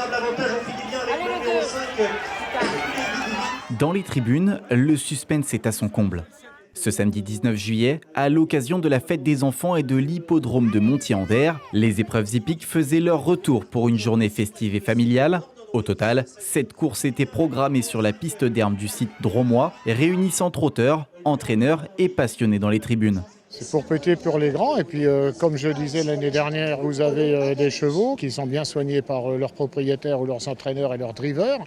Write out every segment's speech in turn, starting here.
considérable avantage, on finit bien avec le numéro 5. Dans les tribunes, le suspense est à son comble. Ce samedi 19 juillet, à l'occasion de la fête des enfants et de l'hippodrome de Montier-en-Der, les épreuves hippiques faisaient leur retour pour une journée festive et familiale. Au total, 7 courses étaient programmées sur la piste d'herbe du site dromois, réunissant trotteurs, entraîneurs et passionnés dans les tribunes. C'est pour péter pour les grands et puis comme je disais l'année dernière, vous avez des chevaux qui sont bien soignés par leurs propriétaires ou leurs entraîneurs et leurs drivers.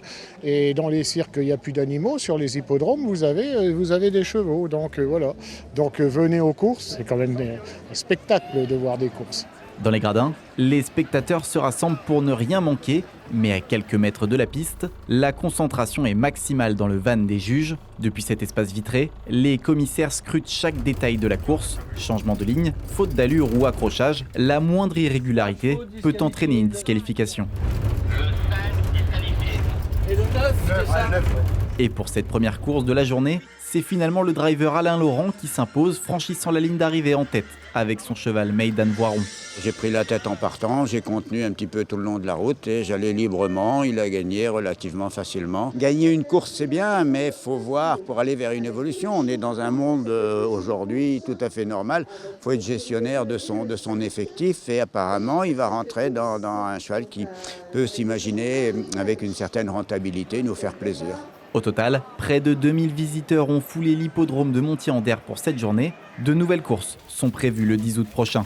Et dans les cirques, il n'y a plus d'animaux. Sur les hippodromes, vous avez des chevaux. Donc voilà. Donc venez aux courses, c'est quand même un spectacle de voir des courses. Dans les gradins, les spectateurs se rassemblent pour ne rien manquer, mais à quelques mètres de la piste, la concentration est maximale dans le van des juges. Depuis cet espace vitré, les commissaires scrutent chaque détail de la course. Changement de ligne, faute d'allure ou accrochage, la moindre irrégularité peut entraîner une disqualification. Et pour cette première course de la journée, c'est finalement le driver Alain Laurent qui s'impose, franchissant la ligne d'arrivée en tête avec son cheval Meydan Voiron. J'ai pris la tête en partant, j'ai contenu un petit peu tout le long de la route et j'allais librement. Il a gagné relativement facilement. Gagner une course, c'est bien, mais il faut voir pour aller vers une évolution. On est dans un monde aujourd'hui tout à fait normal. Il faut être gestionnaire de son effectif et apparemment, il va rentrer dans un cheval qui peut s'imaginer avec une certaine rentabilité, nous faire plaisir. Au total, près de 2000 visiteurs ont foulé l'hippodrome de Montier-en-Der pour cette journée. De nouvelles courses sont prévues le 10 août prochain.